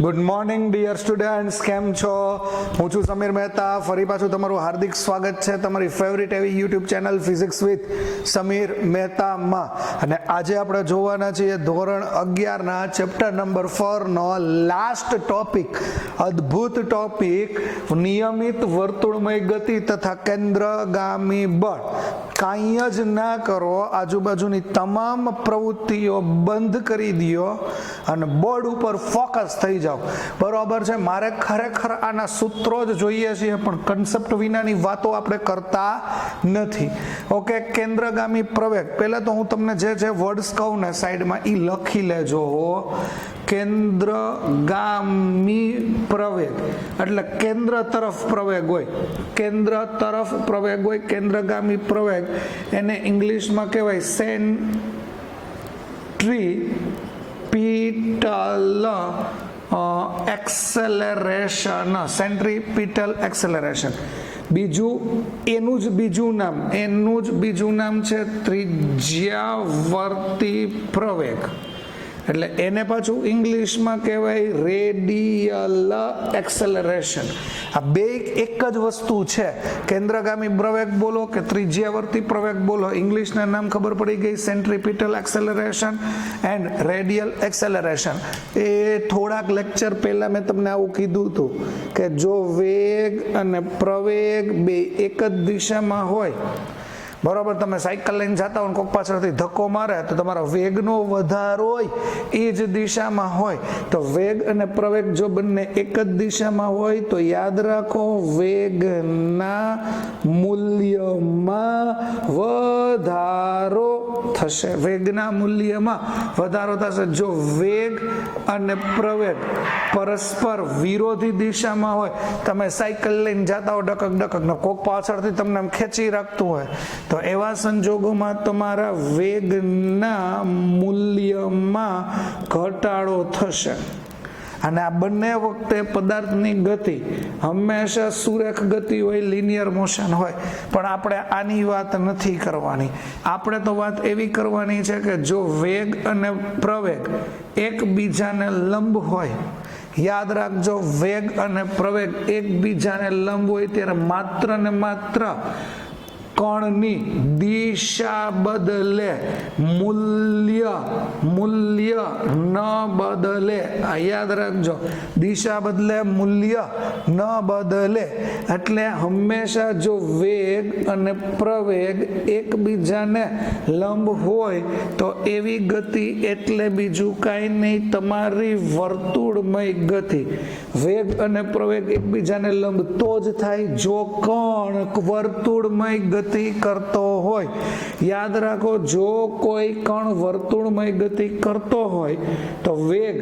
Good morning dear students, કેમ છો? હું છું સમીર મહેતા. ફરી પાછું તમારું હાર્દિક સ્વાગત છે તમારી ફેવરિટ એવી YouTube channel physics with Samir મહેતામાં. અને આજે આપણે જોવાના છીએ ધોરણ 11ના ચેપ્ટર નંબર 4 નો લાસ્ટ ટોપિક, અદ્ભુત ટોપિક, નિયમિત વર્તુળમય ગતિ તથા કેન્દ્રગામી બળ. કાંઈ જ ના કરો, આજુબાજુની તમામ પ્રવૃત્તિઓ બંધ કરી દો અને બોર્ડ ઉપર ફોકસ થઈ જાઓ. બરોબર છે? મારે ખરેખર આના સૂત્રો જ જોઈએ છીએ, પણ કન્સેપ્ટ વિનાની વાતો આપણે કરતા નથી. ઓકે, કેન્દ્રગામી પ્રવેગ. પહેલા તો હું તમને જે જે વર્ડ્સ કહું ને સાઈડમાં એ લખી લેજો. કેન્દ્રગામી પ્રવેગ એટલે કેન્દ્ર તરફ પ્રવેગ હોય, કેન્દ્ર તરફ પ્રવેગ હોય. કેન્દ્રગામી પ્રવેગ એને ઇંગ્લિશમાં કહેવાય સેન્ટ્રીપિટલ એક્સેલરેશન. સેન્ટ્રીપિટલ એક્સેલરેશન. બીજું એનું જ બીજું નામ છે ત્રિજ્યાવર્તી પ્રવેગ. એટલે એને પાછું ઇંગ્લિશમાં કહેવાય રેડિયલ એક્સેલરેશન. આ બે એક જ વસ્તુ છે. કેન્દ્રગામી પ્રવેગ બોલો કે ત્રિજ્યાવર્તી પ્રવેગ બોલો, ઇંગ્લિશના નામ ખબર પડી ગઈ, સેન્ટ્રીપિટલ એક્સેલરેશન એન્ડ રેડિયલ એક્સેલરેશન. એ થોડાક લેક્ચર પહેલા મેં તમને આવું કીધું હતું કે જો વેગ અને પ્રવેગ બે એક જ દિશામાં હોય, બરાબર, તમે સાયકલ લઈને જતા હોય, કોઈક પાછળથી ધક્કો મારે તો તમારો વેગનો વધારો હોય એ જ દિશામાં હોય, તો વેગ અને પ્રવેગ જો બંને એક જ દિશામાં હોય તો યાદ રાખો વેગના મૂલ્યમાં વધારો થશે. વેગના મૂલ્યમાં વધારો થશે. જો વેગ અને પ્રવેગ પરસ્પર વિરોધી દિશામાં હોય, તમે સાયકલ લઈને જતા હો ડકક ડકક ને કોઈક પાછળથી તમને ખેંચી રાખતું હોય, તો એવા સંજોગોમાં તમારા વેગના મૂલ્યમાં ઘટાડો થશે. અને આ બંને વખતે પદાર્થની ગતિ હંમેશા સુરેખ ગતિ હોય, લિનિયર મોશન હોય. પણ આપણે આની વાત નથી કરવાની. આપણે તો વાત એવી કરવાની છે કે જો વેગ અને પ્રવેગ એકબીજાને લંબ હોય, યાદ રાખજો, વેગ અને પ્રવેગ એકબીજાને લંબ હોય ત્યારે માત્ર ને માત્ર કણની દિશા બદલે, મૂલ્ય ન બદલે. આ યાદ રાખજો, દિશા બદલે, મૂલ્ય ન બદલે. એટલે હંમેશા જો વેગ અને પ્રવેગ એકબીજાને લંબ હોય તો એવી ગતિ એટલે બીજું કાંઈ નહીં, તમારી વર્તુળમય ગતિ. વેગ અને પ્રવેગ એકબીજાને લંબ તો જ થાય જો કણ વર્તુળમય ગતિ કરતો હોય. યાદ રાખો, જો કોઈ કણ વર્તુળમય ગતિ કરતો હોય તો વેગ,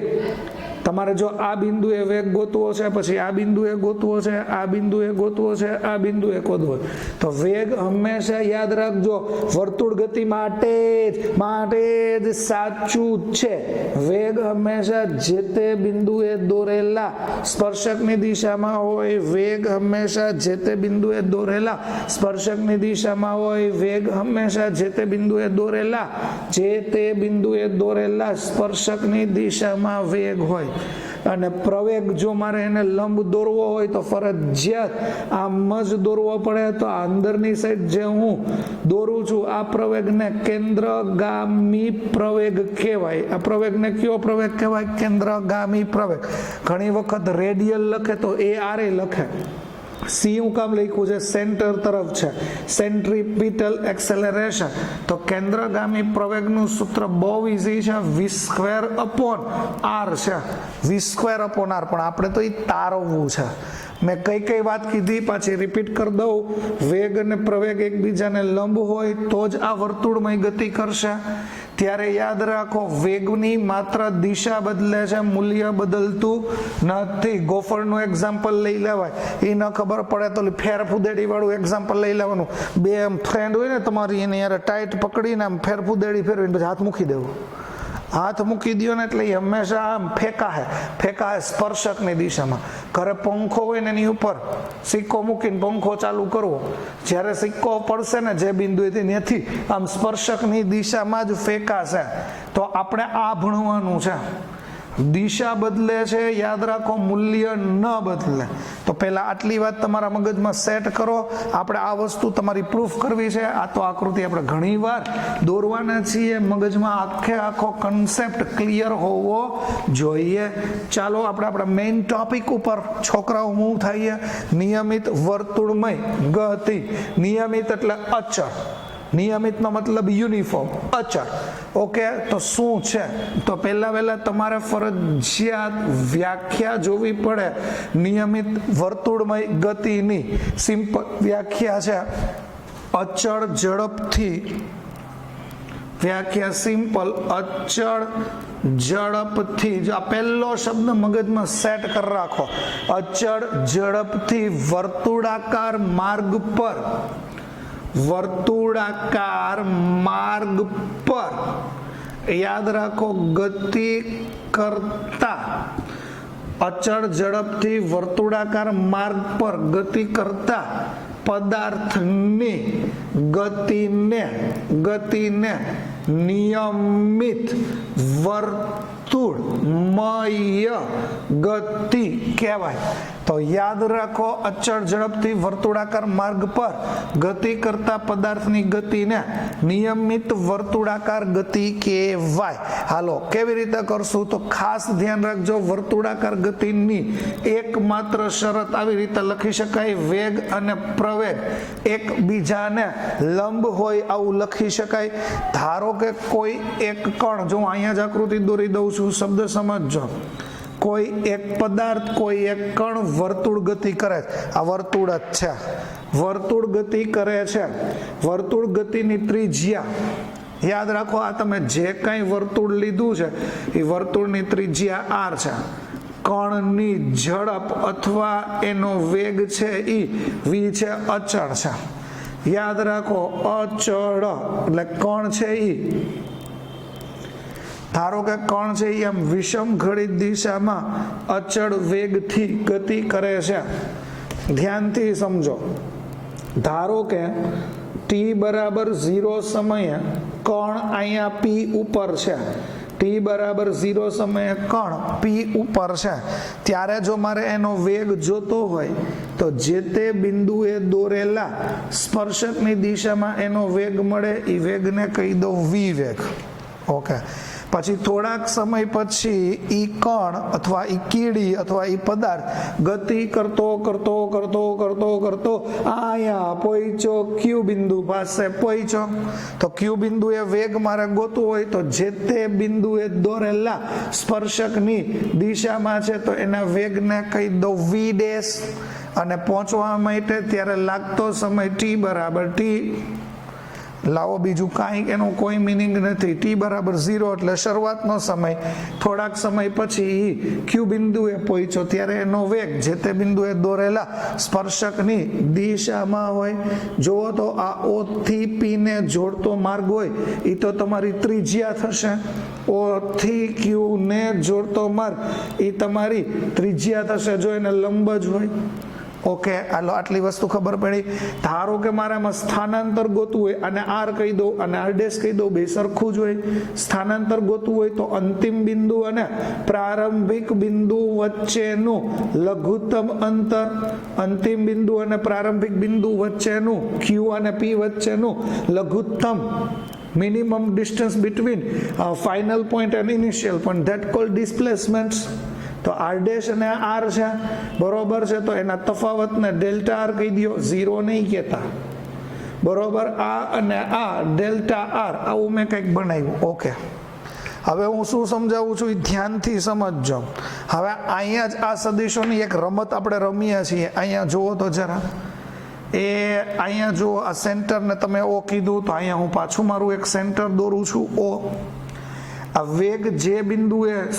તમારે જો આ બિંદુએ વેગ ગોતવો છે, પછી આ બિંદુએ ગોતવો છે, આ બિંદુએ ગોતવો છે, આ બિંદુએ ગોતવો છે, તો વેગ હંમેશા યાદ રાખજો વર્તુળ ગતિ માટે જ સાચું છે. વેગ હંમેશા જે તે બિંદુએ દોરેલા સ્પર્શકની દિશામાં હોય, વેગ હંમેશા જે તે બિંદુએ દોરેલા સ્પર્શકની દિશામાં હોય, વેગ હંમેશા જે તે બિંદુએ દોરેલા સ્પર્શકની દિશામાં વેગ હોય. અને પ્રવેગ જો મારે એને લંબ દોરવો હોય તો ફરજિયાત આમ જ દોરવો પડે. તો આ અંદરની સાઈડ જે હું દોરું છું આ પ્રવેગને કેન્દ્રગામી પ્રવેગ કહેવાય. આ પ્રવેગને કયો પ્રવેગ કહેવાય? કેન્દ્રગામી પ્રવેગ. ઘણી વખત રેડિયલ લખે તો એ આરે લખે. સી હું કામ લખ્યું છે? સેન્ટર તરફ છે, સેન્ટ્રીપિટલ એક્સેલરેશન. તો કેન્દ્રગામી પ્રવેગનું સૂત્ર બહુ ઈઝી છે, v²/r છે. v²/r. પણ આપણે તો એ તારવવું છે. મેં કઈ વાત કીધી પાછી રિપીટ કરી દઉં. વેગ અને પ્રવેગ એકબીજાને લંબ હોય તો જ આ વર્તુળમય ગતિ કરશે. ત્યારે યાદ રાખો, વેગની માત્ર દિશા બદલે છે, મૂલ્ય બદલતું નથી. ગોફરનું એક્ઝામ્પલ લઈ લેવાય. એ ન ખબર પડે તો ફેરફુદેડી વાળું એક્ઝામ્પલ લઈ લેવાનું. બે આમ ફ્રેન્ડ હોય ને તમારી, એને યાર ટાઈટ પકડીને આમ ફેરફુદેડી ફેરવીને પછી હાથ મૂકી દેવો. હાથ મૂકી દો ને એટલે એ હંમેશા આમ ફેંકાય સ્પર્શકની દિશામાં. ઘરે પંખો હોય ને એની ઉપર સિક્કો મૂકીને પંખો ચાલુ કરવો, જ્યારે સિક્કો પડશે ને જે બિંદુએથી ત્યાંથી આમ સ્પર્શકની દિશામાં જ ફેંકાશે. તો આપણે આ ભણવાનું છે. દિશા બદલે છે, યાદ રાખો મૂલ્ય ન બદલે. તો પહેલા આટલી વાત તમારા મગજમાં સેટ કરો. આપણે આ વસ્તુ તમારી પ્રૂફ કરવી છે. આ તો આકૃતિ આપણે ઘણી વાર દોરવાના છીએ, મગજમાં આખે આખો કન્સેપ્ટ ક્લિયર હોવો જોઈએ. ચાલો આપણે આપણા મેઇન ટોપિક ઉપર છોકરાઓ મૂવ થઈએ. નિયમિત વર્તુળમય ગતિ. નિયમિત એટલે અચળ, નિયમિતનો મતલબ યુનિફોર્મ, અચળ. ઓકે, તો શું છે? તો પહેલા તમારે ફરજિયાત વ્યાખ્યા જોવી પડે નિયમિત વર્તુળમય ગતિની. સિમ્પલ વ્યાખ્યા છે અચળ ઝડપથી. વ્યાખ્યા સિમ્પલ, અચળ ઝડપથી. જો આ પહેલો શબ્દ મગજમાં સેટ કરી રાખો. અચળ ઝડપથી વર્તુળાકાર માર્ગ પર, વર્તુળાકાર માર્ગ પર, યાદ રાખો, ગતિ કરતા. અચળ ઝડપથી વર્તુળાકાર માર્ગ પર ગતિ કરતા પદાર્થની ગતિને નિયમિત વર્તુળમય ગતિ કહેવાય. તો યાદ રાખો, અચળ ઝડપથી વર્તુળાકાર માર્ગ પર ગતિ કરતા પદાર્થની ગતિને નિયમિત વર્તુળાકાર ગતિ કહેવાય. હાલો, કેવી રીતે કરશું? તો ખાસ ધ્યાન રાખજો, વર્તુળાકાર ગતિની એકમાત્ર શરત આવી રીતે લખી શકાય, વેગ અને પ્રવેગ એકબીજાને લંબ હોય આવું લખી શકાય. ધારો કે કોઈ એક કણ, જો અહીંયા જ આકૃતિ દોરી દઉં છું, શબ્દ સમજજો. કોઈ એક પદાર્થ, કોઈ એક કણ વર્તુળ ગતિ કરે છે. આ વર્તુળ જ છે, વર્તુળ ગતિ કરે છે. વર્તુળ ગતિની ત્રિજ્યા યાદ રાખો. આ તમે જે કંઈ વર્તુળ લીધું છે એ વર્તુળની ત્રિજ્યા r છે. કણની ઝડપ અથવા એનો વેગ છે એ v છે, અચળ છે. યાદ રાખો, અચળ એટલે કણ છે એ, ધારો કે કણ છે એ આમ વિષમ ઘડિત દિશામાં અચળ વેગથી ગતિ કરે છે. ધ્યાનથી સમજો. ધારો કે t બરાબર 0 સમયે કણ અહીંયા p ઉપર છે. t બરાબર 0 સમયે કણ p ઉપર છે. ત્યારે જો મારે એનો વેગ જોતો હોય તો જે તે બિંદુએ દોરેલા સ્પર્શકની દિશામાં એનો વેગ મળે, એ વેગને કહી દો v વેગ. ઓકે, પછી થોડાક સમય પછી ઈ કણ અથવા ઈ કીડી અથવા ઈ પદાર્થ ગતિ કરતો અહીંયા પહોંચ્યો ક્યુ બિંદુ પાસે પહોંચ્યો. તો ક્યુ બિંદુએ વેગ મારે ગોતવું હોય તો જે તે બિંદુએ દોરેલા સ્પર્શકની દિશામાં છે તો એના વેગને કહી દો v ડેશ. અને પહોંચવા માટે ત્યારે લાગતો સમય t બરાબર t. લાવો, બીજું કાંઈ એનું કોઈ મિનિંગ નથી. t બરાબર 0 એટલે શરૂઆતનો સમય. થોડાક સમય પછી ક્યુ બિંદુએ પહોંચ્યો ત્યારે એનો વેગ જે તે બિંદુએ દોરેલા સ્પર્શકની દિશામાં હોય. જુઓ તો આ o થી p ને જોડતો માર્ગ હોય એ તો તમારી ત્રિજ્યા થશે. o થી q ને જોડતો માર્ગ એ તમારી ત્રિજ્યા થશે જો એને લંબ જ હોય. ઓકે, હાલો, આટલી વસ્તુ ખબર પડી. ધારો કે મારામાં સ્થાનાંતર ગોતવું હોય અને r કહી દઉં અને r ડેશ કહી દઉં, બે સરખું જ હોય. સ્થાનાંતર ગોતવું હોય તો અંતિમ બિંદુ અને પ્રારંભિક બિંદુ વચ્ચેનું લઘુત્તમ અંતર, અંતિમ બિંદુ અને પ્રારંભિક બિંદુ વચ્ચેનું q અને p વચ્ચેનું લઘુત્તમ minimum distance between final point and initial point, that called displacements. તો r ડેશ અને r છે, બરોબર છે, તો એના તફાવતને ડેલ્ટા r કહી દો, 0 નહીં કહેતા, બરોબર. આ અને આ ડેલ્ટા r આવું મેં કંઈક બનાવ્યું. ઓકે, હવે હું શું સમજાવું છું એ ધ્યાનથી સમજજો. હવે અહીંયા જ આ સદિશોની એક રમત આપણે રમીએ છીએ. અહીંયા જુઓ તો જરા, એ અહીંયા જુઓ, આ સેન્ટરને તમે o કીધું તો અહીંયા હું પાછું મારું એક સેન્ટર દોરું છું o. આ વેગ જે બિંદુએ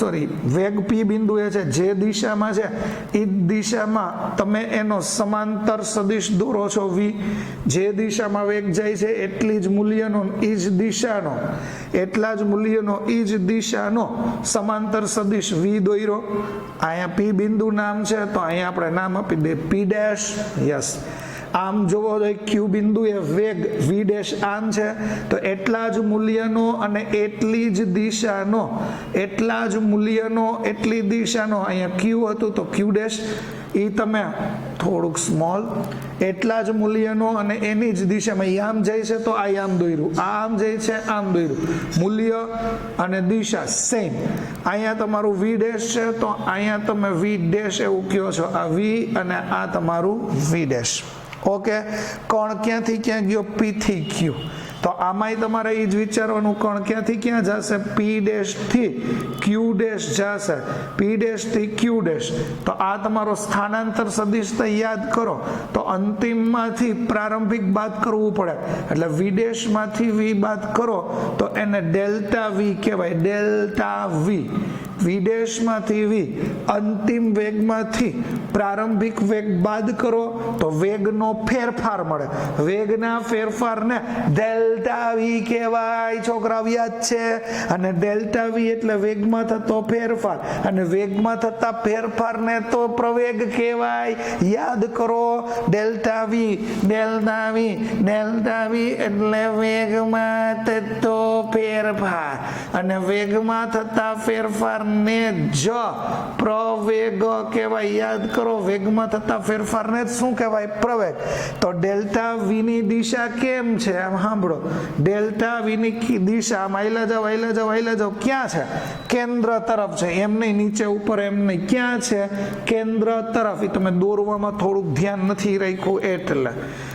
વેગ p બિંદુએ છે, જે દિશામાં છે એ દિશામાં તમે એનો સમાંતર સદિશ દોરો છો v. જે દિશામાં વેગ જાય છે એટલી જ મૂલ્યનો એ જ દિશાનો, એટલા જ મૂલ્યનો એ જ દિશાનો સમાંતર સદિશ v દોર્યો. અહીંયા p બિંદુ નામ છે તો અહીંયા આપણે નામ આપી દે p ડેશ. યસ, આમ જોવો તો ક્યુ બિંદુ એ વેગ વી ડેશ આમ છે, તો એટલા જ મૂલ્યનો અને એટલી જ દિશાનો, એટલા જ મૂલ્યનો એટલી દિશાનો, અહીંયા ક્યુ હતું તો ક્યુ ડેશ, એ તમે થોડુંક સ્મોલ, એટલા જ મૂલ્યનો અને એની જ દિશામાં આમ જાય છે તો આ આમ દોર્યું, આમ જાય છે આમ દોર્યું, મૂલ્ય અને દિશા સેમ. અહીંયા તમારું વી ડેશ છે તો અહીંયા તમે વી ડેશ એવું કહો છો, આ વી અને આ તમારું વી ડેશ. ઓકે, કોણ ક્યાંથી ક્યાં ગયો? પી થી ક્યુ. તો આમાંય તમારે એ જ વિચારવાનું, કોણ ક્યાંથી ક્યાં જશે? પી ડેશ થી ક્યુ ડેશ જશે, પી ડેશ થી ક્યુ ડેશ. તો આ તમારો સ્થાનાંતર સદિશ યાદ કરો તો અંતિમમાંથી પ્રારંભિક બાદ કરવું પડે, એટલે વી ડેશ માંથી વી બાદ કરો તો એને ડેલ્ટા વી કહેવાય, ડેલ્ટા વી. વી ડેશ માંથી વી, અંતિમ વેગમાંથી પ્રારંભિક વેગ બાદ કરો તો વેગનો ફેરફાર મળે, વેગના ફેરફારને ડેલ્ટા વી કહેવાય. છોકરાઓ યાદ છે? અને ડેલ્ટા વી એટલે વેગમાં થતો ફેરફાર, અને વેગમાં થતા ફેરફારને તો પ્રવેગ કહેવાય. યાદ કરો, delta V, delta V, delta V એટલે વેગમાં થતો ફેરફાર, અને વેગમાં થતા ફેરફારને જ પ્રવેગ કહેવાય. યાદ કરો, વેગમાં થતા ફેરફારને જ શું કહેવાય? પ્રવેગ. તો ડેલ્ટા વી ની દિશા કેમ છે? આમ સાંભળો, ડેલ્ટા વી ની દિશા આમ આયલા જાવ, આયલા જાવ, આયલા જાવ, ક્યાં છે? કેન્દ્ર તરફ છે. એમ નહીં નીચે ઉપર, એમ નહીં, ક્યાં છે? કેન્દ્ર તરફ. એ તમે દોરવામાં થોડુંક ધ્યાન નથી રાખ્યું એટલે.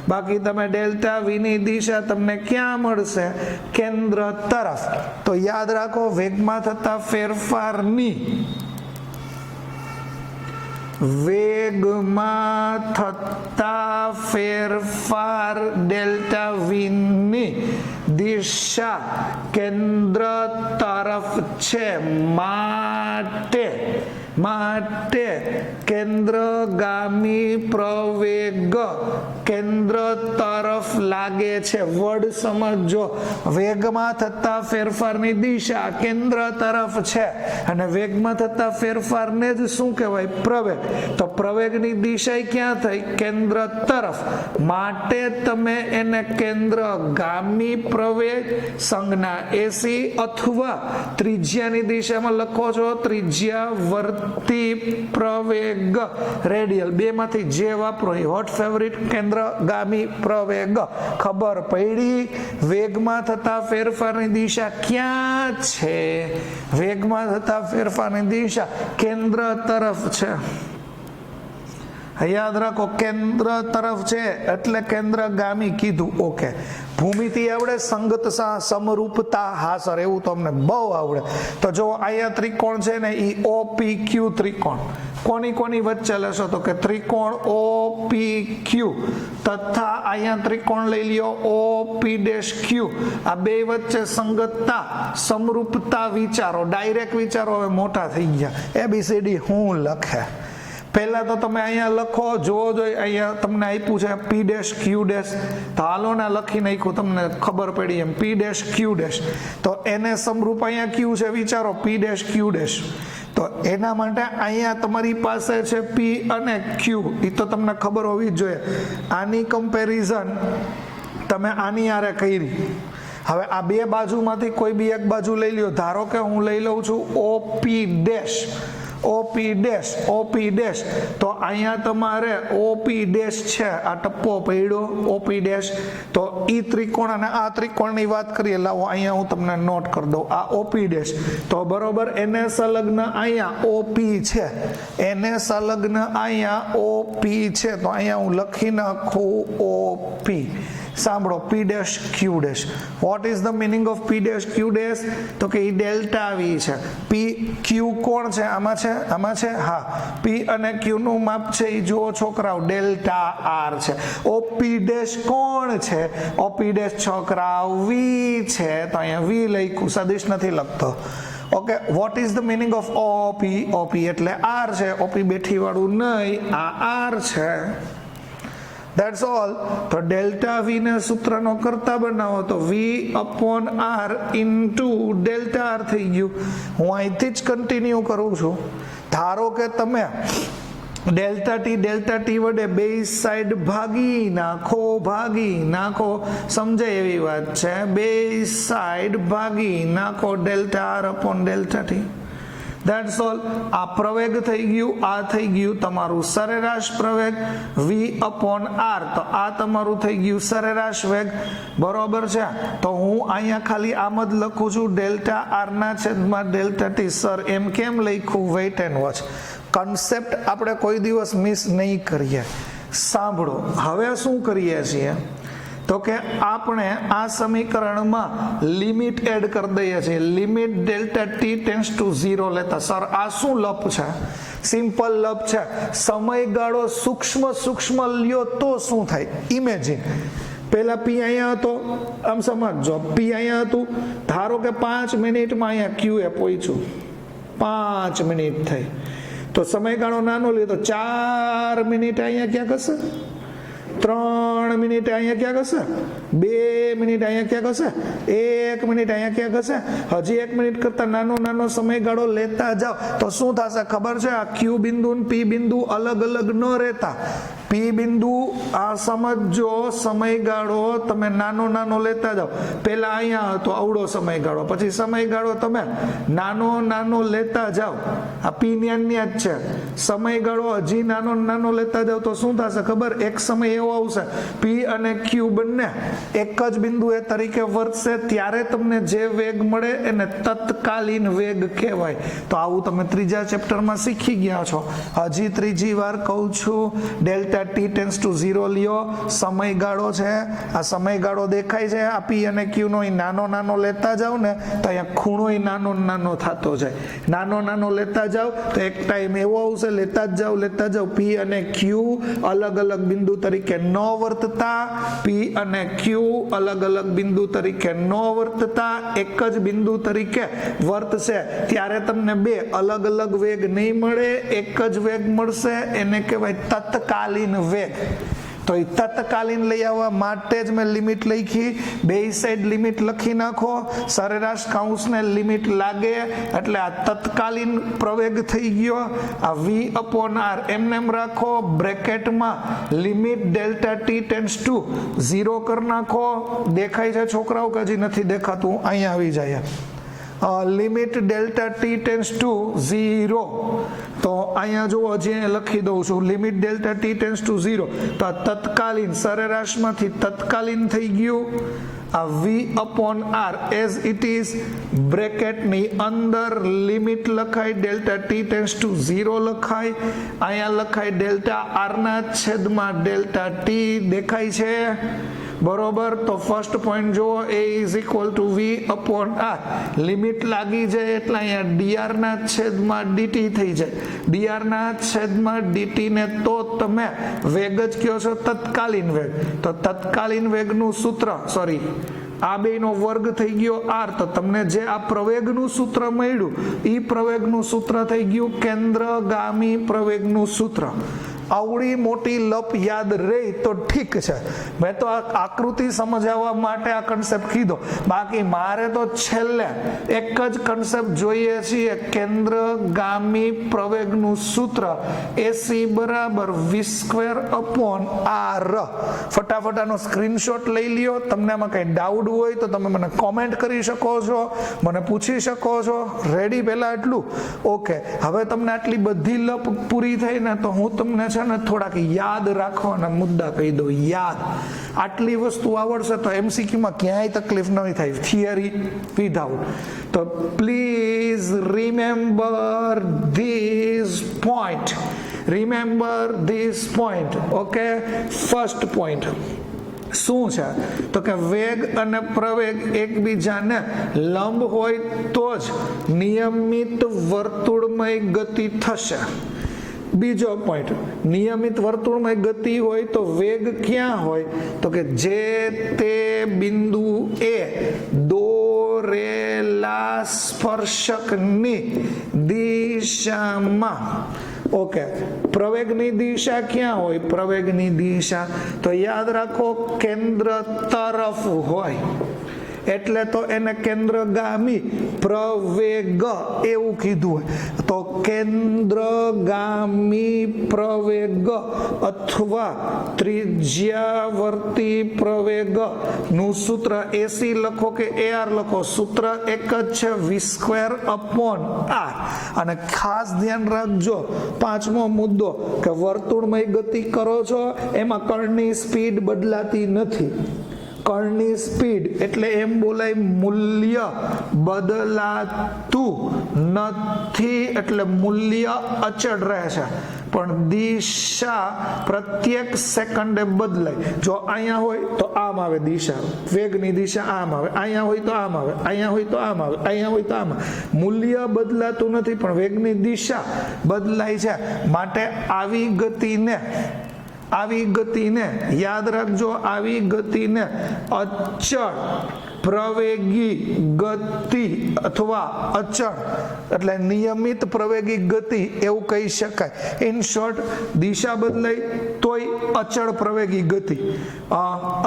બાકી તમે ડેલ્ટા વી ની દિશા તમને ક્યાં મળશે? કેન્દ્ર તરફ. તો યાદ રાખો, વેગમાં થતા ફેરફારની, વેગમાં થતા ફેરફાર ડેલ્ટા વી ની દિશા કેન્દ્ર તરફ છે, માટે કેન્દ્રગામી પ્રવેગ કેન્દ્ર તરફ લાગે છે. વર્ડ સમજો, વેગમાં થતા ફેરફારની દિશા કેન્દ્ર તરફ છે અને વેગમાં થતા ફેરફારને જ શું કહેવાય? પ્રવેગ. તો પ્રવેગની દિશા ક્યાં થઈ? કેન્દ્ર તરફ. માટે તમે એને કેન્દ્રગામી પ્રવેગ, સંજ્ઞા એસી અથવા ત્રિજ્યાની દિશામાં લખો છો ત્રિજ્યા વર્તી પ્રવેગ, રેડિયલ. બે માંથી જે વાપરો. Hot favourite? કેન્દ્રગામી પ્રવેગ. ખબર પડી? વેગમાં થતા ફેરફારની દિશા ક્યાં છે? વેગમાં થતા ફેરફારની દિશા કેન્દ્ર તરફ છે. યાદ રાખો, કેન્દ્ર તરફ છે એટલે કેન્દ્રગામી કીધું. ઓકે, ભૂમિતિ આવડે? સંગત સમરૂપતા? હા સર, એવું તો અમને બહુ આવડે. તો જો અહીંયા ત્રિકોણ છે ને, એ OPQ ત્રિકોણ. કોની વચ્ચે લેશો? તો કે ત્રિકોણ OPQ તથા અહીંયા ત્રિકોણ લઈ લ્યો OP'Q. આ બે વચ્ચે સંગતતા, સમરૂપતા વિચારો, ડાયરેક્ટ વિચારો. હવે મોટા થઈ ગયા, ABCD હું લખે. પહેલા તો તમે અહીંયા લખો, જોવો જોઈએ. અહીંયા તમને આપ્યું છે P', Q'. તો હાલો ને લખી નાખ્યું, તમને ખબર પડી એમ. P', Q'. તો એને સમરૂપ અહીંયા Q છે, વિચારો P', Q'. તો એના માટે અહીંયા તમારી પાસે છે P અને Q. એ તો તમને ખબર હોવી જ જોઈએ. આની કમ્પેરિઝન તમે આની આરે કરી. હવે આ બે બાજુમાંથી કોઈ બી એક બાજુ લઈ લ્યો. ધારો કે હું લઈ લઉં છું OP', તો અહીંયા તમારે OP' છે, આ ટપ્પો પડ્યો OP'. તો ઈ ત્રિકોણ અને આ ત્રિકોણની વાત કરીએ. લાવો અહીંયા હું તમને નોટ કરી દઉં. આ OP'. તો બરોબર, એને સંલગ્ન અહીંયા OP છે, એને સંલગ્ન અહીંયા OP છે. તો અહીંયા હું લખી નાખું OP. સાંભળો, P', Q'. What is the meaning of P', Q'? તો કે એ ડેલ્ટા વી છે. P, Q કોણ છે? આમાં છે. હા, P અને Q નું માપ છે એ જુઓ છોકરાઓ, ડેલ્ટા R છે. OP' કોણ છે? OP' છોકરાઓ વી છે. તો અહીંયા વી લખ્યું, સદિશ નથી લખતો. Okay, what is the meaning of OP? OP એટલે R છે. OP બેઠી વાળું નહીં, આ R છે. That's all. તો ડેલ્ટા વી ને સૂત્રનો કરતા બનાવો તો V/R ઇન્ટુ ડેલ્ટા R થઈ ગયું. હું અહીંથી જ કન્ટિન્યુ કરું છું. ધારો કે તમે ડેલ્ટા ટી વડે બે સાઈડ ભાગી નાખો સમજાય એવી વાત છે. બે સાઈડ ભાગી નાખો delta R upon delta T. That's all. આ પ્રવેગ થઈ ગયું, આ થઈ ગયું તમારું સરેરાશ પ્રવેગ v અપોન આર. તો આ તમારું થઈ ગયું સરેરાશ વેગ, બરોબર છે. તો હું અહીંયા ખાલી આમ જ લખું છું ડેલ્ટા આર ના છેદમાં ડેલ્ટા ટી. સર એમ કેમ લખ્યું? Weight and watch. કન્સેપ્ટ આપણે કોઈ દિવસ મિસ નહીં કરીએ. સાંભળો, હવે શું કરીએ છીએ તો કે આપણે આ સમીકરણમાં લિમિટ એડ કરી દઈએ છીએ. Limit delta t tends to 0 લેતા. સર આ શું લપ છે? સિમ્પલ લપ છે. સમયગાળો સૂક્ષ્મ લ્યો તો શું થાય? ઇમેજિન, પેલા પી અહીંયા હતો, આમ સમજો, પી અહીંયા હતું, ધારો કે 5 મિનિટમાં અહીંયા ક્યુ એ પહોંચ્યું, 5 મિનિટ થઈ, તો સમયગાળો નાનો લે તો 4 મિનિટ અહીંયા ક્યાંક હશે, 3 મિનિટ અહીંયા ક્યાંક હશે, 2 મિનિટ અહીંયા ક્યાંક હશે, 1 મિનિટ અહીંયા ક્યાંક હશે. હજી 1 મિનિટ કરતા નાનો સમયગાળો લેતા જાઓ તો શું થશે ખબર છે? આ ક્યુ બિંદુ અને પી બિંદુ અલગ અલગ ન રહેતા. પી બિંદુ આ સમજો, સમયગાળો તમે નાનો લેતા જાઓ. પેલા અહીંયા હતો અવડો સમયગાળો, પછી સમયગાળો તમે નાનો લેતા જાઓ. આ પી ન્યા જ છે. સમયગાળો હજી નાનો લેતા જાઓ તો શું થશે ખબર? એક સમય એવો આવશે પી અને ક્યુ બંને એક જ બિંદુ એ તરીકે વર્તશે, ત્યારે તમને જે વેગ મળે એને તત્કાલીન વેગ કહેવાય. તો આવું તમે ત્રીજા ચેપ્ટરમાં શીખી ગયા છો. હજી ત્રીજી વાર કહું છું, ડેલ્ટા ટી ટેન્ડ્સ ટુ 0 લ્યો. સમયગાળો છે, આ સમયગાળો દેખાય છે, આ પી અને ક્યુ નો નાનો લેતા જાવ ને તો અહીંયા ખૂણો નાનો થતો જાય. નાનો લેતા જાવ તો એક ટાઈમ એવો આવશે, લેતા જ જાવ પી અને ક્યુ અલગ બિંદુ તરીકે ન વર્તતા, પી અને ક્યુ અલગ બિંદુ તરીકે ન વર્તતા, એક જ બિંદુ તરીકે વર્તશે. ત્યારે તમને બે અલગ વેગ નહીં મળે, એક જ વેગ મળશે. એને કહેવાય તત્કાલીન વેગ. તો એ તત્કાલીન લઈ આવવા માટે જ મેં લિમિટ લખી. બે સાઈડ લિમિટ લખી નાખો, સરેરાશ કાઉન્સને લિમિટ લાગે એટલે આ તત્કાલીન પ્રવેગ થઈ ગયો. આ v અપોન આર એમને રાખો, બ્રેકેટમાં limit delta t tends to 0 કરી નાખો. દેખાય છે છોકરાઓ કે હજી નથી દેખાતું? અહીંયા આવી જાય. Limit delta t tends to 0. તો અહીંયા જો હજી લખી દઉં છું, limit delta t tends to 0. તો આ તત્કાલીન સરેરાશમાંથી તત્કાલીન થઈ ગયું. આ v upon r as it is બ્રેકેટની અંદર લિમિટ લખાય, ડેલ્ટા ટી ટેન્ડ્સ ટુ 0 લખાય. અહીંયા લખાય ડેલ્ટા આર ના છેદમાં ડેલ્ટા ટી. દેખાય છે? બરોબર. તો ફર્સ્ટ પોઈન્ટ જુઓ, a is equal to v upon R. Limit લાગી જાય એટલે અહીંયા dr ના છેદમાં dt થઈ જાય. dr ના છેદમાં dt ને તો તમે વેગ જ કહો છો, તત્કાલીન વેગ. તો તત્કાલીન વેગનું સૂત્ર, સોરી, આ બેનો વર્ગ થઈ ગયો r. તો તમને જે આ પ્રવેગનું સૂત્ર મળ્યું, ઈ પ્રવેગનું સૂત્ર થઈ ગયું કેન્દ્રગામી પ્રવેગનું સૂત્ર. આવડી મોટી લપ યાદ રહી તો ઠીક છે. મેં તો આ આકૃતિ સમજાવવા માટે આ કન્સેપ્ટ કીધો, બાકી મારે તો છેલ્લે એક જ કન્સેપ્ટ જોઈએ છીએ, કેન્દ્રગામી પ્રવેગનું સૂત્ર AC બરાબર v² અપોન r. ફટાફટ આનો સ્ક્રીનશોટ લઈ લ્યો. તમને આમાં કઈ ડાઉટ હોય તો તમે મને કોમેન્ટ કરી શકો છો, મને પૂછી શકો છો. રેડી? પહેલા આટલું ઓકે. હવે તમને આટલી બધી લપ પૂરી થઈ ને તો હું તમને થોડાક યાદ રાખવાના મુદ્દા કહી દો. યાદ, આટલી વસ્તુ આવડશે તો MCQ માં ક્યાંય તકલીફ નહીં થાય. Theory without. તો please remember this point. Remember this point. Okay. First point શું છે તો કે વેગ અને પ્રવેગ એકબીજાને લંબ હોય તો જ નિયમિત વર્તુળમય ગતિ થશે. બીજો પોઈન્ટ, નિયમિત વર્તુળમય ગતિ હોય તો વેગ ક્યાં હોય તો કે જે તે બિંદુ એ દોરેલા સ્પર્શકની દિશામાં. ઓકે. પ્રવેગની દિશા ક્યાં હોય? પ્રવેગની દિશા તો યાદ રાખો કેન્દ્ર તરફ હોય. એટલે તો એને કેન્દ્રગામી પ્રવેગ એવું કીધું હોય. તો કેન્દ્રગામી પ્રવેગ અથવા ત્રિજ્યાવર્તી પ્રવેગ નું સૂત્ર એસી લખો કે એઆર લખો, સૂત્ર એક જ છે, v²/r. અને ખાસ ધ્યાન રાખજો, પાંચમો મુદ્દો કે વર્તુળમય ગતિ કરો છો એમાં કર્ણની સ્પીડ બદલાતી નથી. કર્ણની સ્પીડ એટલે એમ બોલાય મૂલ્ય બદલાતું નથી, એટલે મૂલ્ય અચળ રહે છે, પણ દિશા પ્રત્યેક સેકન્ડે બદલાય. જો અહીંયા હોય તો આમ આવે દિશા, વેગની દિશા આમ આવે, અહીંયા હોય તો આમ આવે, અહીંયા હોય તો આમ આવે, અહીંયા હોય તો આમ આવે. મૂલ્ય બદલાતું નથી પણ વેગની દિશા બદલાય છે. માટે આવી ગતિને યાદ રાખજો, આવી ગતિને અચળ પ્રવેગી ગતિ અથવા અચળ એટલે નિયમિત પ્રવેગી ગતિ એવું કહી શકાય. ઇન શોર્ટ, દિશા બદલાય તોય અચળ પ્રવેગી ગતિ.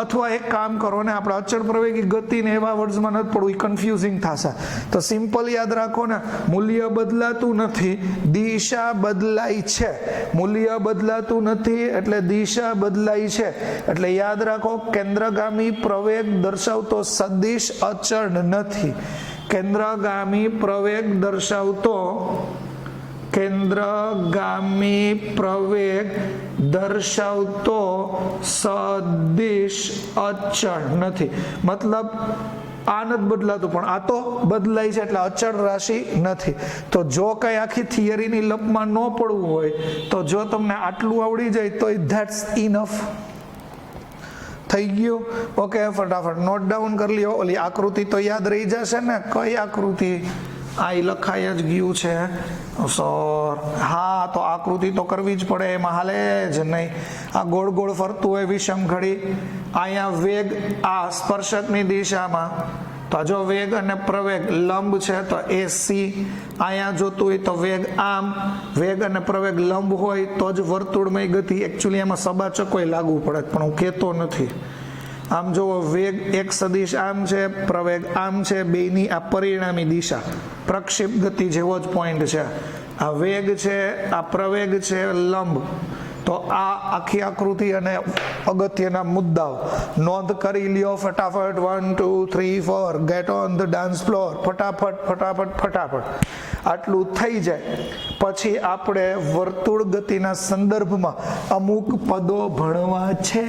અથવા એક કામ કરો ને, આપણે અચળ પ્રવેગી ગતિને એવા વર્ડ્સમાં નથી પડવું, કન્ફ્યુઝિંગ થશે. તો સિમ્પલ યાદ રાખો ને, મૂલ્ય બદલાતું નથી, દિશા બદલાય છે. મૂલ્ય બદલાતું નથી એટલે દિશા બદલાય છે. એટલે યાદ રાખો, કેન્દ્રગામી પ્રવેગ દર્શાવતો સદિશ અચળ નથી. કેન્દ્રગામી પ્રવેગ દર્શાવતો સદિશ અચળ નથી. મતલબ આ નથી બદલાતું પણ આ તો બદલાય છે, એટલે અચળ રાશિ નથી. તો જો કઈ આખી થિયરીની લપમાં ન પડવું હોય તો જો તમને આટલું આવડી જાય તો ધેટ્સ ઇનફ. થઈ ગયું? ઓકે, ફટાફટ નોટ ડાઉન કરી લ્યો. ઓલી આકૃતિ તો યાદ રહી જશે ને? કઈ આકૃતિ? આ લખાઈ જ ગયું છે સર. હા, તો આકૃતિ તો કરવી જ પડે, એમાં હાલે જ નહીં. આ ગોળ ગોળ ફરતું હોય વિષમ ઘડી, અહીંયા વેગ આ સ્પર્શકની દિશામાં, તો જો વેગ અને પ્રવેગ લંબ છે તો એસી. અહીંયા જોતું હોય તો વેગ આમ, વેગ અને પ્રવેગ લંબ હોય તો જ વર્તુળમય ગતિ. એકચ્યુઅલી એમાં સબાચકોય લાગુ પડે પણ હું કહેતો નથી. આમ જોવો, વેગ એક સદિશ આમ છે, પ્રવેગ આમ છે, બેની આ પરિણામી દિશા પ્રક્ષેપ ગતિ જેવો જ પોઈન્ટ છે. આ વેગ છે, આ પ્રવેગ છે લંબ. તો આ આખી આકૃતિ અને અગત્યના મુદ્દાઓ નોંધ કરી લ્યો ફટાફટ. 1 2 3 4 gate on the dance floor. ફટાફટ. આટલું થઈ જાય પછી આપણે વર્તુળ ગતિના સંદર્ભમાં અમુક પદો ભણવા છે.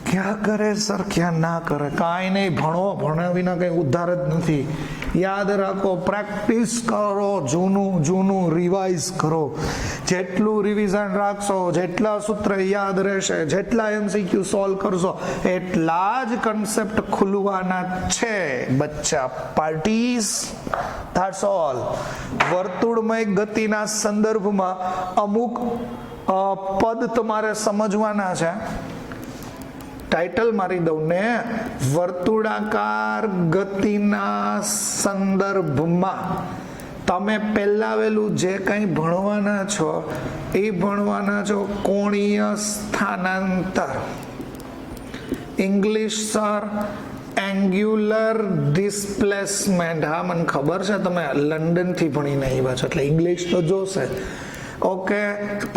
ક્યાં કરે સર, ક્યાં ના કરે? કાંઈ નહીં, ભણો. ભણ્યા વિના કંઈ ઉદ્ધાર જ નથી. યાદ રાખો, પ્રેક્ટિસ કરો, જૂનું રિવાઇઝ કરો. જેટલું રિવિઝન રાખશો, જેટલા સૂત્ર યાદ રહેશે, જેટલા MCQ સોલ્વ કરશો, એટલા જ કન્સેપ્ટ ખુલવાના છે બચ્ચા. Parties, that's all. વર્તુળમય ગતિના સંદર્ભમાં અમુક પદ તમારે સમજવાના છે. ટાઇટલ મારી દઉં ને, વર્તુળાકાર ગતિના સંદર્ભમાં તમે પહેલાવેલું જે કંઈ ભણવાના છો એ ભણવાના છો કોણીય સ્થાનાંતર. English sir, angular displacement. હા, મને ખબર છે તમે લંડનથી ભણીને આવ્યા છો એટલે ઇંગ્લિશ તો જોશે. ઓકે,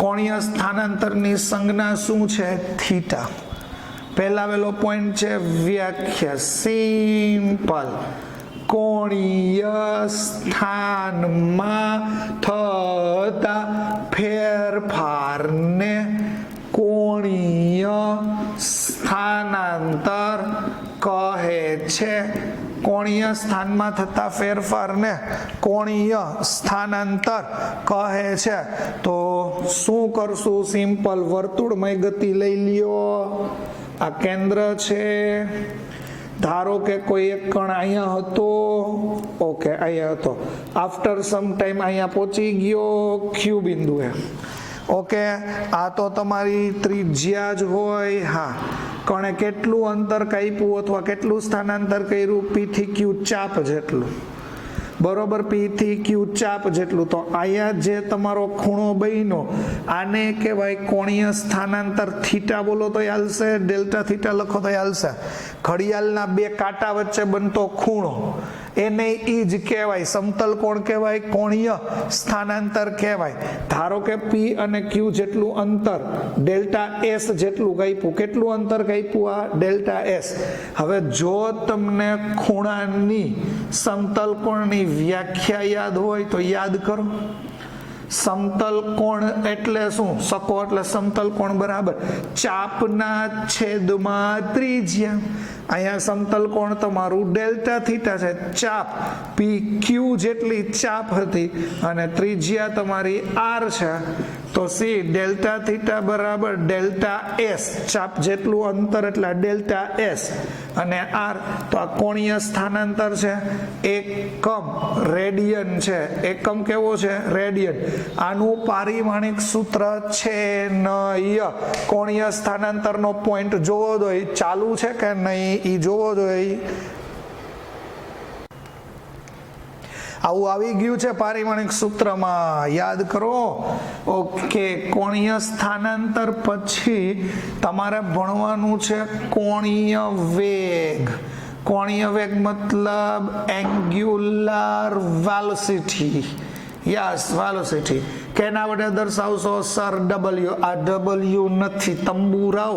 કોણીય સ્થાનાંતરની સંજ્ઞા શું છે? થીટા. પહેલા વેલો પોઈન્ટ છે વ્યાખ્યા, સિમ્પલ. કોણીય સ્થાનમાં થતા ફેરફારને કોણીય સ્થાનાંતર કહે છે. કોણીય સ્થાનમાં થતા ફેરફારને કોણીય સ્થાનાંતર કહે છે. તો શું કરશું? સિમ્પલ, વર્તુળમય ગતિ લઈ લ્યો. આ કેન્દ્ર છે. ધારો કે કોઈ એક કણ અહીંયા હતો. ઓકે, અહીંયા હતો. આફ્ટર સમ ટાઈમ અહીંયા પહોંચી ગયો ક્યુ બિંદુએ. ઓકે, આ તો તમારી ત્રિજ્યા જ હોય. હા, કણે કેટલું અંતર કાપ્યું અથવા કેટલું સ્થાનાંતર કર્યું? P થી Q ચાપ જેટલું. બરોબર, P થી Q ચાપ જેટલું. તો અહીંયા જે તમારો ખૂણો બન્યો આને કહેવાય કોણીય સ્થાનાંતર. થીટા બોલો તો હાલશે, ડેલ્ટા થીટા લખો તો હાલશે. ઘડિયાળના બે કાંટા વચ્ચે બનતો ખૂણો એને ઈ જ કહેવાય, સમતલ કોણ કહેવાય, કોણીય સ્થાનાંતર કહેવાય. ધારો કે P અને Q જેટલું અંતર ડેલ્ટા S જેટલું કાપ્યું. કેટલું અંતર કાપ્યું? આ ડેલ્ટા S. હવે જો તમને ખૂણાની સમતલ કોણની વ્યાખ્યા યાદ હોય તો યાદ કરો. સમતલ કોણ એટલે શું? સકો એટલે સમતલ કોણ બરાબર ચાપના છેદમાં ત્રિજ્યા. અહીંયા સમતલ કોણ તમારું ડેલ્ટા થીટા છે. ચાપ PQ જેટલી ચાપ હતી અને ત્રિજ્યા તમારી R છે. તો C ડેલ્ટા થીટા બરાબર ડેલ્ટા S. ચાપ જેટલું અંતર એટલે ડેલ્ટા S અને R. તો આ કોણીય સ્થાનાંતર છે. એકમ રેડિયન છે. એકમ કેવો છે? રેડિયન. આનું પારિમાણિક સૂત્ર છે નય. કોણીય સ્થાનાંતરનો પોઈન્ટ જોવો જોઈએ, ચાલુ છે કે નહીં ઈ જોવો જોઈએ. આવું આવી ગયું છે પારિમાણિક સૂત્રમાં, યાદ કરો. ઓકે, કોણીય સ્થાનાંતર પછી તમારે ભણવાનું છે કોણીય વેગ. કોણીય વેગ મતલબ એંગ્યુલર વેલોસિટી. Yes, velocity. કેના વડે દર્શાવશો? Sir W. આ W નથી, તંબુરાવ.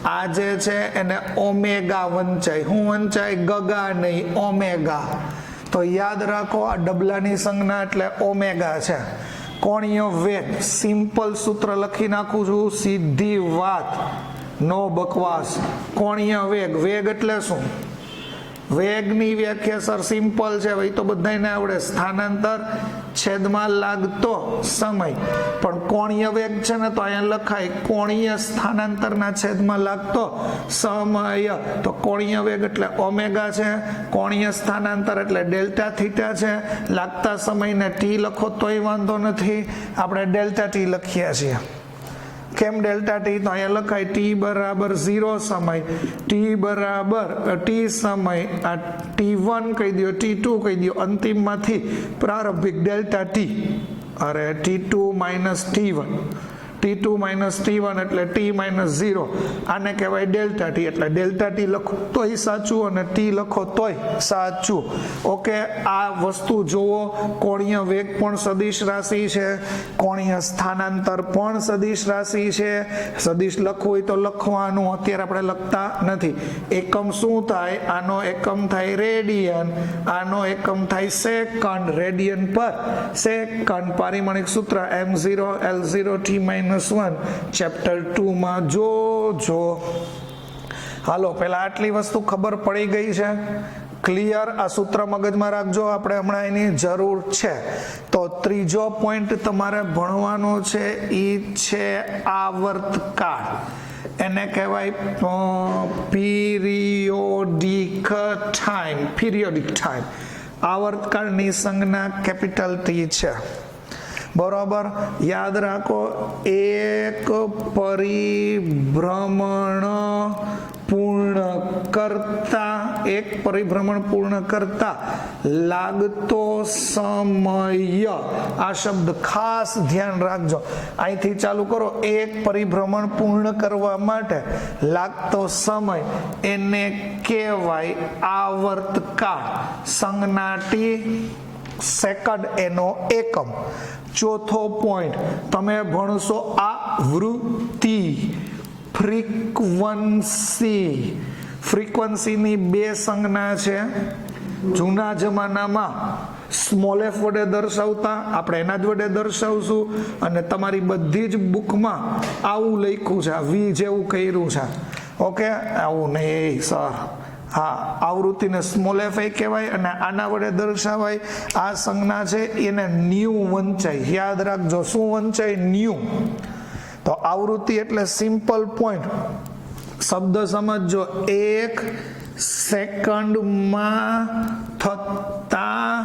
આ જે છે એને ઓમેગા વંચાય. હું વંચાય? ગગા નહીં, ઓમેગા. તો યાદ રાખો, આ ડબલાની સંજ્ઞા એટલે ઓમેગા છે. કોણીય વેગ સિમ્પલ સૂત્ર લખી નાખું છું, સીધી વાત, નો બકવાસ. કોણીય વેગ, વેગ એટલે શું? વેગની વ્યાખ્યા સર સિમ્પલ છે, ભાઈ તો બધાને આવડે. સ્થાનાંતર છેદમાં લાગતો સમય. પણ કોણીય વેગ છે ને તો અહીંયા લખાય કોણીય સ્થાનાંતરના છેદમાં લાગતો સમય. તો કોણીય વેગ એટલે ઓમેગા છે, કોણીય સ્થાનાંતર એટલે ડેલ્ટા થીટા છે. લાગતા સમયને T લખો તોય વાંધો નથી, આપણે ડેલ્ટા T લખીએ છીએ. કેમ ડેલ્ટા T? તો અહીંયા લખાય T બરાબર 0 સમય, T બરાબર T સમય, આ T1 કહી દો, T2 કહી દો, અંતિમમાંથી પ્રારંભિક ડેલ્ટા T. અરે T2 minus T1, T2 minus T1 એટલે T માઇનસ 0. આને કહેવાય ડેલ્ટા T. એટલે ડેલ્ટા T લખો તોય સાચું અને T લખો તોય સાચું. ઓકે, આ વસ્તુ જોવો. કોણીય વેગ પણ સદિશ રાશિ છે, કોણીય સ્થાનાંતર પણ સદિશ રાશિ છે. સદિશ લખવું હોય તો લખવાનું, અત્યારે આપણે લખતા નથી. એકમ શું થાય? આનો એકમ થાય રેડિયન, આનો એકમ થાય સેકન્ડ. રેડિયન પર સેકન્ડ. પારિમાણિક સૂત્ર M0 L0 T - 1 ચેપ્ટર 2 માં જોજો. હાલો, પેલા આટલી વસ્તુ ખબર પડી ગઈ છે, ક્લિયર? આ સૂત્ર મગજમાં રાખજો, આપણે હમણાં એની જરૂર છે. તો ત્રીજો પોઈન્ટ તમારે ભણવાનો છે એ છે આવર્તકાળ. એને કહેવાય પીરિયોડિક ટાઈમ. Periodic time. આવર્તકાળની સંજ્ઞા કેપિટલ T છે. બરોબર, યાદ રાખો. એક પરિભ્રમણ પૂર્ણ કરતા, એક પરિભ્રમણ પૂર્ણ કરતા લાગતો સમય. આ શબ્દ ખાસ ધ્યાન રાખજો. અહીંથી ચાલુ કરો. એક પરિભ્રમણ પૂર્ણ કરવા માટે લાગતો સમય એને કહેવાય આવર્તકાળ. સંજ્ઞા T, સેકન્ડ એનો એકમ. ચોથો પોઈન્ટ તમે ભણશો આવૃત્તિ, ફ્રીક્વન્સી. ફ્રીક્વન્સીની બે સંજ્ઞા છે. જૂના જમાનામાં સ્મોલ f વડે દર્શાવતા, આપણે એના જ વડે દર્શાવશું. અને તમારી બધી જ બુકમાં આવું લખ્યું છે, V જેવું કર્યું છે. ઓકે, આવું નહીં સર. હા, આવૃત્તિને સ્મોલ f કહેવાય અને આના વડે દર્શાવાય. આ સંજ્ઞા છે એને ન્યુ વંચાય. યાદ રાખજો, શું વંચાય? ન્યુ. તો આવૃત્તિ એટલે સિમ્પલ પોઈન્ટ. શબ્દ સમજો. એક સેકન્ડમાં થતા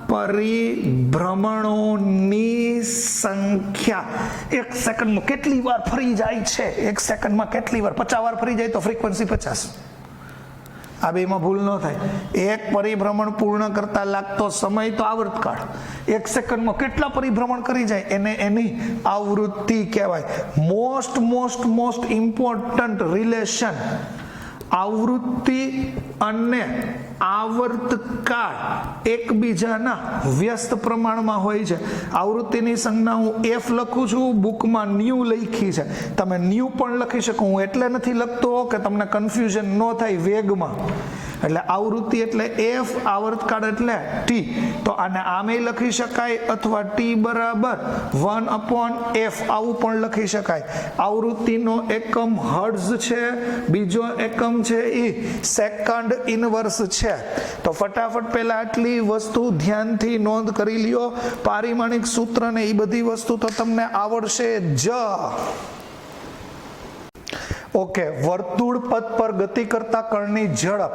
પરિભ્રમણોની સંખ્યા. એક સેકન્ડમાં કેટલી વાર ફરી જાય છે? એક સેકન્ડમાં કેટલી વાર? 50 વાર ફરી જાય તો ફ્રીક્વન્સી 50. આ બેમાં ભૂલ ન થાય. એક પરિભ્રમણ પૂર્ણ કરતા લાગતો સમય તો આવર્તકાળ. 1 સેકન્ડમાં કેટલા પરિભ્રમણ કરી જાય એને એની આવૃત્તિ કહેવાય. મોસ્ટ ઇમ્પોર્ટન્ટ રિલેશન આવૃત્તિ અને આવર્તકાળ એકબીજાના વ્યસ્ત પ્રમાણમાં હોય છે. આવૃત્તિની સંજ્ઞા હું એફ લખું છું, બુકમાં ન્યૂ લખી છે, તમે ન્યૂ પણ લખી શકો. હું એટલે નથી લખતો કે તમને કન્ફ્યુઝન ન થાય વેગમાં. એટલે આવૃત્તિ એટલે એફ, આવર્તકાળ એટલે ટી. તો આને આમે લખી શકાય અથવા ટી બરાબર 1/f આવું પણ લખી શકાય. આવૃત્તિનો એકમ હર્ટ્ઝ છે, બીજો એકમ છે એ સેકન્ડ ઇનવર્સ છે. તો ફટાફટ પહેલા આટલી વસ્તુ ધ્યાનથી નોંધ કરી લ્યો. પારિમાણિક સૂત્ર ને એ બધી વસ્તુ તો તમને આવડશે જ. ઓકે, વર્તુળ પથ પર ગતિ કરતા કણની ઝડપ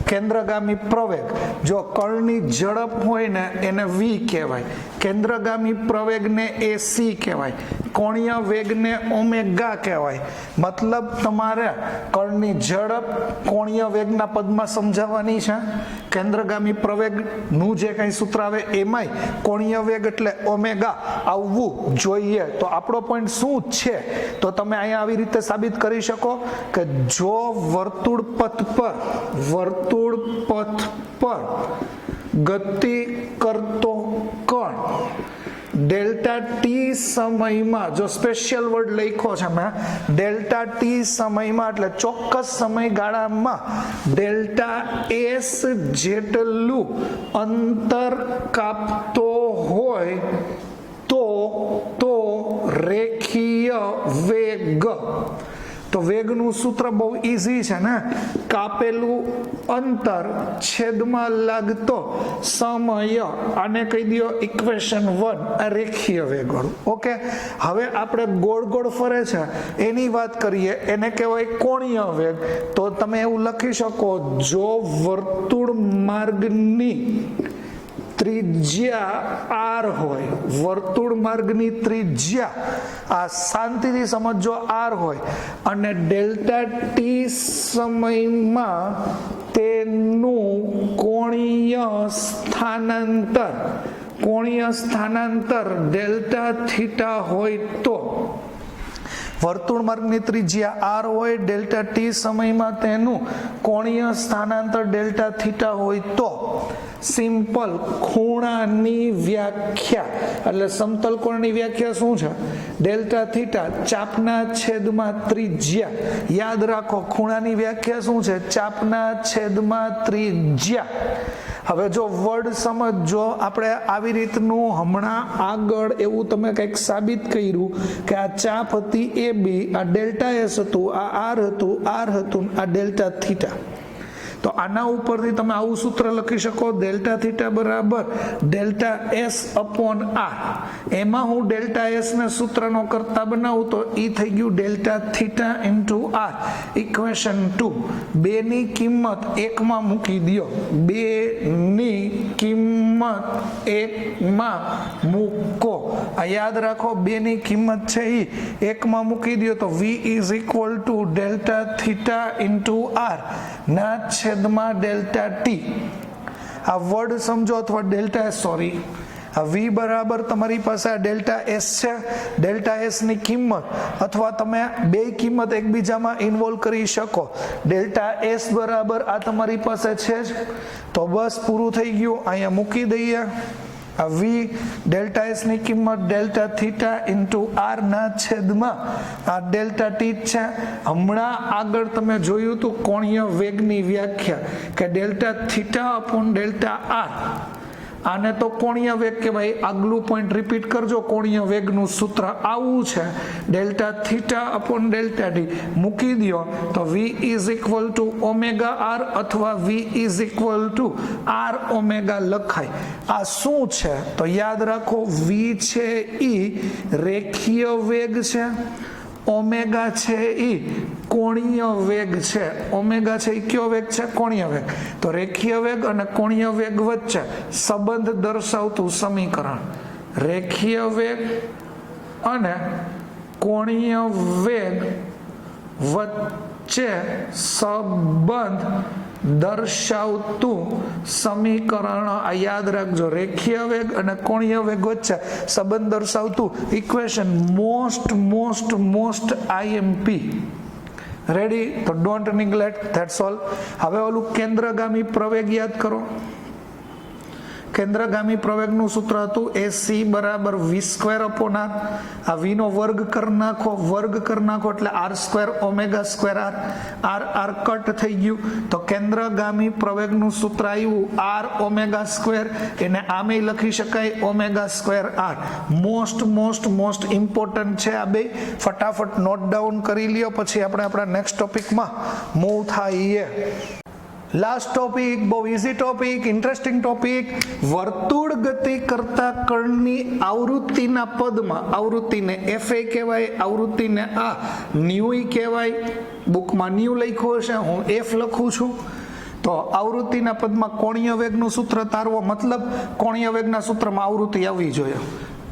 કેન્દ્રગામી પ્રવેગ. જો કણની ઝડપ હોય ને એને v કહેવાય, કેન્દ્રગામી પ્રવેગને એ c કહેવાય, કોણીય વેગને ઓમેગા કહેવાય. મતલબ તમારે કણની ઝડપ કોણીય વેગના પદમાં સમજાવવાની છે. કેન્દ્રગામી પ્રવેગનું જે કંઈ સૂત્ર આવે એમાંય કોણીય વેગ એટલે ઓમેગા આવવું જોઈએ. તો આપણો પોઈન્ટ શું છે? તો તમે અહીંયા આવી રીતે સાબિત કરી શકો કે જો વર્તુળ પથ પર ગતિ કરતો કણ ડેલ્ટા ટી સમયમાં, જો સ્પેશિયલ વર્ડ લખ્યો છે મેં, ડેલ્ટા ટી સમયમાં એટલે ચોક્કસ સમયગાળામાં ડેલ્ટા એસ જેટલું અંતર કાપતો હોય તો રેખીય વેગ. તો વેગનું સૂત્ર બહુ ઈઝી છે ને, કાપેલું અંતર છેદમાં લાગતો સમય. આને કહી દો ઇક્વેશન 1, આ રેખીય વેગ વાળું. ઓકે, હવે આપણે ગોળ ગોળ ફરે છે એની વાત કરીએ, એને કહેવાય કોણીય વેગ. તો તમે એવું લખી શકો, જો વર્તુળ માર્ગની ત્રિજ્યા r હોય, વર્તુળ માર્ગની ત્રિજ્યા આ શાંતિથી સમજો r હોય, અને ડેલ્ટા ટી સમયમાં તેનું કોણીય સ્થાનાંતર ડેલ્ટા થીટા હોય તો વર્તુળ માર્ગની ત્રિજ્યા r હોય, ડેલ્ટા ટી સમયમાં તેનું કોણીય સ્થાનાંતર ડેલ્ટા થીટા હોય તો સિમ્પલ ખૂણાની વ્યાખ્યા એટલે સમતલ કોણની વ્યાખ્યા શું છે? ડેલ્ટા થીટા ચાપના છેદમાં ત્રિજ્યા. યાદ રાખો, ખૂણાની વ્યાખ્યા શું છે? ચાપના છેદમાં ત્રિજ્યા. હવે જો વર્ડ સમજો, આપણે આવી રીતનું હમણાં આગળ એવું તમે કંઈક સાબિત કર્યું કે આ ચાપ હતી એ બી, આ ડેલ્ટા એસ હતું, આ આર હતું, આ ડેલ્ટા થીટા. તો આના ઉપરથી તમે આવું સૂત્ર લખી શકો, ડેલ્ટા થીટા બરાબર ડેલ્ટા એસ અપોન આર. એમાં હું ડેલ્ટા એસ ને સૂત્રનો કરતા બનાવું તો એ થઈ ગયું delta theta into R. Equation 2. 2 ની કિંમત 1 માં મૂકી દો. 2 ની કિંમત 1 માં મૂકો. આ યાદ રાખો, 2 ની કિંમત છે એ 1 માં મૂકી દો તો v is equal to delta theta into R ના છેદમાં ડેલ્ટા ટી. આ વર્ડ સમજો, અથવા ડેલ્ટા એસ, સોરી, આ v બરાબર તમારી પાસે આ ડેલ્ટા એસ છે, ડેલ્ટા એસ ની કિંમત, અથવા તમે બે કિંમત એકબીજામાં ઇન્વોલ્વ કરી શકો. ડેલ્ટા એસ બરાબર આ તમારી પાસે છે જ, તો બસ પૂરું થઈ ગયું. અહીંયા મૂકી દઈએ. આ v ડેલ્ટા એસ ની કિંમત ડેલ્ટા થીટા ઇન્ટુ આર ના છેદમાં આ ડેલ્ટા ટી છે. હમણાં આગળ તમે જોયું હતું કોણીય વેગની વ્યાખ્યા કે delta theta upon delta R. આને તો કોણીય વેગ કહેવાય. આગલું પોઈન્ટ રિપીટ કરજો, કોણીય વેગનું સૂત્ર આવું છે, delta theta upon delta T. મૂકી દો તો v is equal to omega R અથવા v is equal to R omega લખાય. આ શું છે? તો યાદ રાખો, v છે એ રેખીય વેગ છે, ઓમેગા છે એ કોણીય વેગ છે. ઓમેગા છે એ કયો વેગ છે? કોણીય વેગ. તો રેખીય વેગ અને કોણીય વેગ વચ્ચે સંબંધ દર્શાવતું સમીકરણ. રેખીય વેગ અને કોણીય વેગ વચ્ચે સંબંધ દર્શાવતું સમીકરણ. આ યાદ રાખજો, રેખીય વેગ અને કોણીય વેગ વચ્ચે સંબંધ દર્શાવતું ઇક્વેશન. Most IMP. રેડી? તો ડોન્ટ નિગ્લેક્ટ, ધેટ્સ ઓલ. હવે ઓલું કેન્દ્રગામી પ્રવેગ યાદ કરો. કેન્દ્રગામી પ્રવેગનું સૂત્ર હતું AC બરાબર v² r. આ v નો વર્ગ કરી નાખો એટલે r² omega square r cut થઈ ગયું. તો કેન્દ્રગામી પ્રવેગનું સૂત્ર આવ્યું r ઓમેગા સ્ક્વેર. એને આમે લખી શકાય omega square r. Most important છે આ બે. ફટાફટ નોટ ડાઉન કરી લ્યો, પછી આપણે આપણા નેક્સ્ટ ટોપિકમાં મૂવ થાય. લાસ્ટ ટોપિક, બહુ ઇઝી ટોપિક, ઇન્ટરેસ્ટિંગ ટોપિક. વર્તુળ ગતિ કરતા કણની આવૃત્તિના પદમાં, આવૃત્તિને FA કહેવાય, આવૃત્તિને આ ન્યુ કહેવાય. બુકમાં ન્યુ લખ્યું હશે, હું F લખું છું. તો આવૃત્તિના પદમાં કોણીય વેગનું સૂત્ર તારવો, મતલબ કોણીય વેગના સૂત્રમાં આવૃત્તિ આવવી જોઈએ,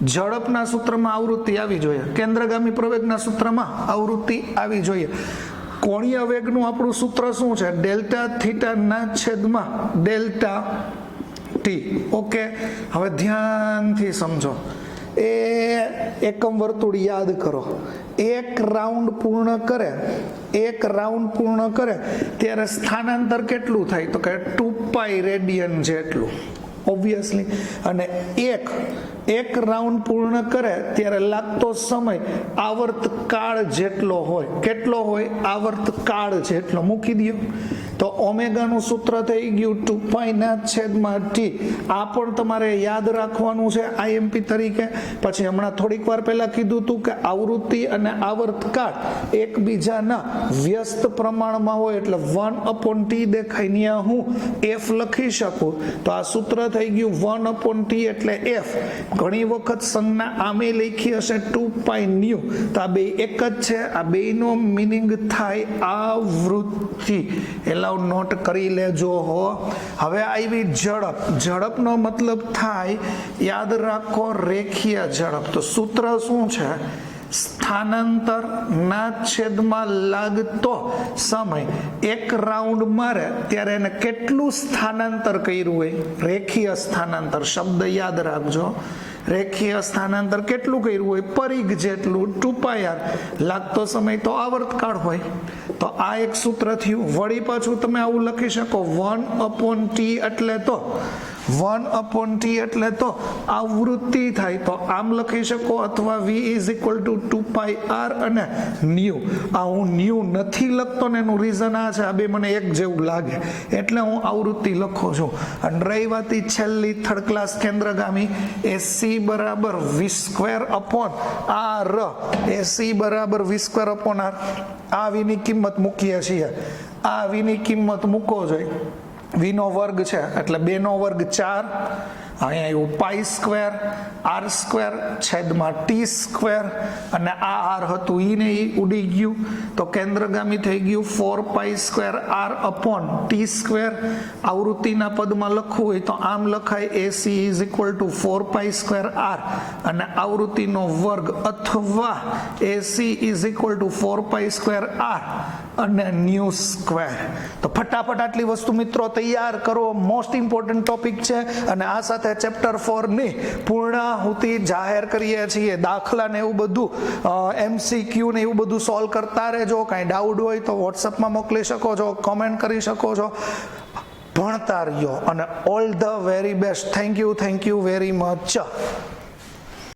ઝડપના સૂત્રમાં આવૃત્તિ આવી જોઈએ, કેન્દ્રગામી પ્રવેગના સૂત્રમાં આવૃત્તિ આવી જોઈએ. કોણીય વેગનું આપણું સૂત્ર શું છે? ડેલ્ટા થીટા ના છેદમાં ડેલ્ટા ટી. ઓકે, હવે ધ્યાનથી સમજો. એ એકમ વર્તુળ યાદ કરો. એક રાઉન્ડ પૂર્ણ કરે ત્યારે સ્થાનાંતર કેટલું થાય? તો કે 2π રેડિયન જેટલું, ઓબ્વિયસલી. અને એક રાઉન્ડ પૂર્ણ કરે ત્યારે લાગતો સમય આવર્તકાળ જેટલો હોય. કેટલો હોય? આવર્તકાળ જેટલો. મૂકી દો. તો ઓમેગાનું સૂત્ર થઈ ગયું 2π ના છેદમાં t. આ પણ તમારે યાદ રાખવાનું છે આઈએમપી તરીકે. પછી હમણાં થોડીક વાર પહેલા કીધું હતું કે આવૃત્તિ અને આવર્તકાળ એકબીજાના વ્યસ્ત પ્રમાણમાં હોય, એટલે 1/t દેખાય, ત્યાં હું f લખી શકું. તો આ સૂત્ર થઈ ગયું 1/t એટલે f. ઘણી વખત સંજ્ઞા આમે લખી હશે 2π ન્યુ. તો આ બે એક જ છે. આ બેનો મિનિંગ થાય આવૃત્તિ. નોટ કરી લેજો હો. હવે આવી ઝડપનો મતલબ થાય, યાદ રાખો, રેખીય ઝડપ. તો સૂત્ર શું છે? સ્થાનાંતર ના છેદમાં લાગતો સમય. એક રાઉન્ડ મારે ત્યારે એને કેટલું સ્થાનાંતર કર્યું હોય? રેખીય સ્થાનાંતર. શબ્દ યાદ રાખજો. રેખીય સ્થાનાંતર કેટલું કર્યું હોય? પરિઘ જેટલું, 2π r. લાગતો સમય તો આવર્તકાળ હોય. તો આ એક સૂત્ર થયું. વળી પાછું તમે આવું લખી શકો 1/t એટલે તો 1/t એટલે તો આવૃત્તિ થાય. તો આમ લખી શકો, અથવા v = 2π r અને ન્યુ. આ હું ન્યુ નથી લખતો ને એનું રીઝન આ છે, આ બે મને એક જેવું લાગે એટલે હું આવૃત્તિ લખું છું. અને રહી વાત છેલ્લી થર્ડ ક્લાસ કેન્દ્રગામી, AC બરાબર v² r. AC બરાબર v² r. આ v ની કિંમત મૂકીએ છીએ. આ v ની કિંમત મૂકો જોઈએ. v નો વર્ગ છે એટલે 2 નો વર્ગ 4. અહીંયા આવ્યું π² r² છેદમાં t². અને આ r હતું ઈ ઉડી ગયું. તો કેન્દ્રગામી થઈ ગયું 4π² r/t². આવૃત્તિના પદમાં લખવું હોય તો આમ લખાય AC = 4π² r અને આવૃત્તિનો વર્ગ, અથવા AC = 4π² r અને ન્યુ સ્ક્વેર. તો ફટાફટ આટલી વસ્તુ મિત્રો તૈયાર કરો. મોસ્ટ ઇમ્પોર્ટન્ટ ટોપિક છે. અને આ સાથે ચેપ્ટર 4 ની પૂર્ણાહુતિ જાહેર કરીએ છીએ. દાખલા ને એવું બધું, MCQ ને એવું બધું સોલ્વ કરતા રહેજો. કાંઈ ડાઉટ હોય તો વોટ્સઅપમાં મોકલી શકો છો, કોમેન્ટ કરી શકો છો. ભણતા રહ્યો અને all the very best. Thank you very much.